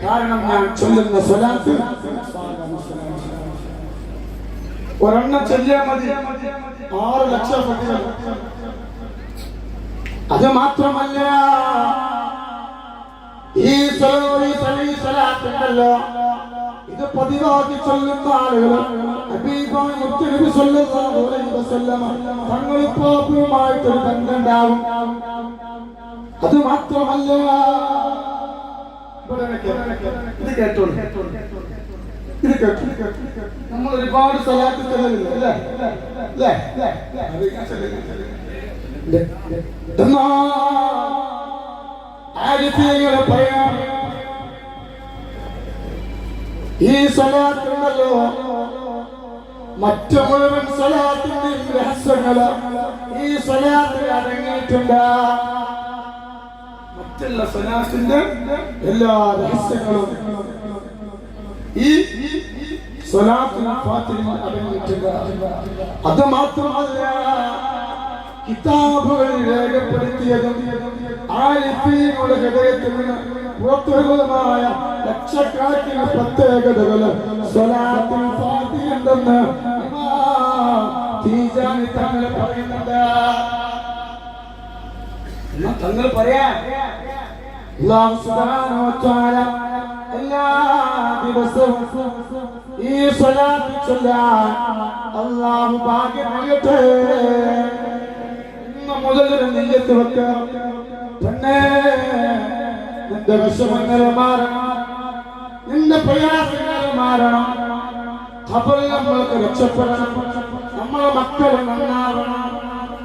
കാരണം ഞാൻ ചൊല്ലുന്ന സ്വലാത്ത് ഒരെണ്ണം ചൊല്ലിയാൽ മതി 6 ലക്ഷം പ്രതികൾ. അത് മാത്രമല്ല, ഈ സ്വലാത്തുണ്ടല്ലോ, ഇത് പതിവാക്കി ചൊല്ലുന്ന ആളുകൾ തങ്ങളിപ്പോഴുമായിട്ടൊരു ബന്ധമുണ്ടാവും. അത് മാത്രമല്ല, ഇത് കേട്ടോളൂ, ഇത് കേട്ടു. നമ്മൾ ഒരുപാട് സ്വലാത്ത് ചെല്ലലില്ല അല്ലേ? പറയാം, ഈ സ്വലാത്തുണ്ടല്ലോ മറ്റു മുഴുവൻ സ്വലാത്തിന്റെയും രഹസ്യങ്ങള് ഈ സ്വലാത്തിൽ അടങ്ങിയിട്ടുണ്ട്. മറ്റുള്ള സ്വലാത്തിന്റെ എല്ലാ രഹസ്യങ്ങളും ഈ സ്വലാത്തുൽ ഫാത്തിഹയിൽ അടങ്ങിയിട്ടുണ്ട്. അത് മാത്രമല്ല, കിതാബുകളിൽ രേഖപ്പെടുത്തിയതും ആലിഫീങ്ങളുടെ ഹൃദയത്തിൽ നിന്ന് പുറത്തുവരുന്നതുമായ ലക്ഷക്കണക്കിന് പ്രത്യേകതകള് സ്വലാത്തുൽ ഫാത്തിഹയുണ്ടെന്ന് തീജാനി തങ്ങൾ പറയുന്നുണ്ട്. തങ്ങൾ പറയാ, അല്ലാഹു സുബ്ഹാനഹു വ തആല എല്ലാ ദിവസവും ഈ സ്വലാത്ത് ചൊല്ലാൻ അല്ലാഹു ഭാഗ്യം നൽകട്ടെ. ഇന്ന് മുതൽ നിയ്യത്ത് വെക്കാം, തന്നെ നിന്റെ വിഷമങ്ങൾ മാറണം, നിന്റെ പ്രയാസങ്ങൾ മാറണം, ഖബറിൽ നമ്മൾക്ക് രക്ഷപ്പെടണം, നമ്മളെ മക്കൾ നന്നാവണം,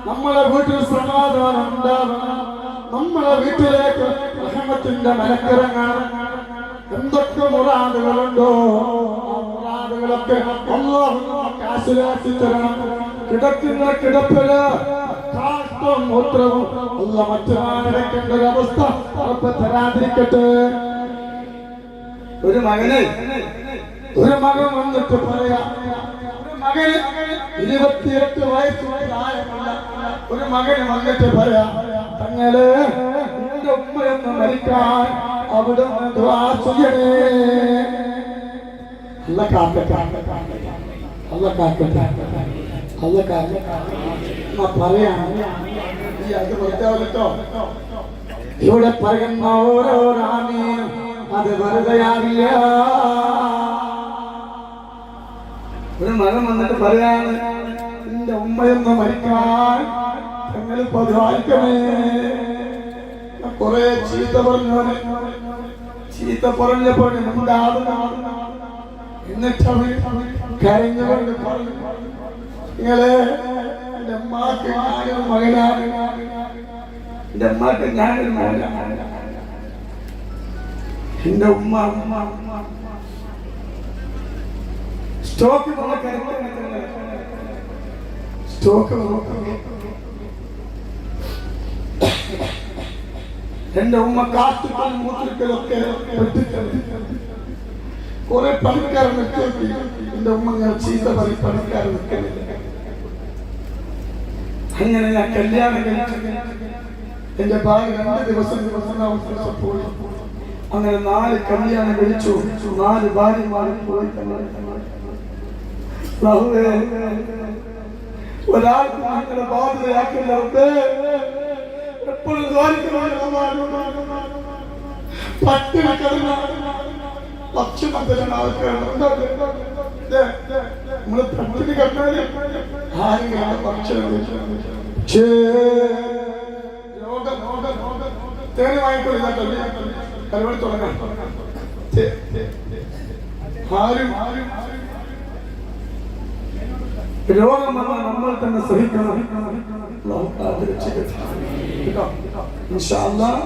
നമ്മളെ വീട്ടിൽ സമാധാനം ഉണ്ടാവണം, നമ്മളെ വീട്ടിലേക്ക് റഹ്മത്തിന്റെ മലക്കിറങ്ങണം. എന്തൊക്കെ മുറാദുകളുണ്ടോ ആ മുറാദുകളൊക്കെ അല്ലാഹു നമുക്ക് ആശീർവദിച്ചു തരണം. കിടക്കുന്ന കിടപ്പില് കാഷ്ടവും മൂത്രവും അല്ലാഹു മറ്റൊരാളെടുക്കേണ്ട ഒരു അവസ്ഥ ഉറപ്പ് തരാതിരിക്കട്ടെ. ഒരു മകൻ വന്നിട്ട് പറയാ, ഒരു മകന് 28 വയസ്സ് പ്രായമുള്ള ഒരു മകന് വന്നിട്ട് പറയാ, തങ്ങള് എന്റെ ഉമ്മയൊന്ന് മരിക്കാൻ അവിടെ ദുആ ചെയ്യണേ. അല്ലാഹു കാക്കട്ടെ, അല്ലാഹു കാക്കട്ടെ, അല്ലാഹു കാക്കട്ടെ. പറയാ അത് വെറുതെട്ടോ, ഇവിടെ പറയുന്ന ഓരോ ആമീനും അത് വെറുതെയാവില്ല. ഒരു മകൻ വന്നിട്ട് പറയാണ്, എന്റെ ഉമ്മയൊന്ന് മരിക്കാൻ നിങ്ങൾ പതിവായിക്കണേ. കുറെ ചീത്ത പറഞ്ഞപ്പോൾ എന്നിട്ട് കരഞ്ഞുകൊണ്ട് പറഞ്ഞു, നിങ്ങളെ എന്റെ അമ്മക്ക് ഞാനൊരു മകനാണ്, എന്റെ അമ്മക്ക് ഞാനൊരു മകനാണ്. എന്റെ ഉമ്മ സ്റ്റോക്ക് എന്റെ ഉമ്മ കാത്തുക്കൽ മൂത്രക്കലൊക്കെ കുറെ പണിക്കാരൻ നിൽക്കി. എന്റെ ഉമ്മ ഞാൻ ചീത്ത പണിക്കാരൻ നിൽക്കുന്നില്ല. അങ്ങനെ ഞാൻ കല്യാണം കഴിച്ചു. എന്റെ ഭാര്യ 2 ദിവസം പോയി. അങ്ങനെ 4 കല്യാണം കഴിച്ചു, 4 ഭാര്യമാരും പോയി. ഒരാൾക്ക് നിങ്ങളെ ബാധ്യതയാക്കുന്നത് എപ്പോഴും പട്ടിണി കിടന്ന ഭക്ഷണം തരുന്ന ആൾക്കാരാണ്. നമ്മള് പട്ടിണി കിടന്നാല് ആരെങ്കിലും ഭക്ഷണം തേന് വാങ്ങിക്കൊള്ളില്ല, പരിപാടി തുടങ്ങാം. രോഗം വന്നാൽ നമ്മൾ തന്നെ സഹിക്കണം. ഇൻഷാ അല്ലാഹ്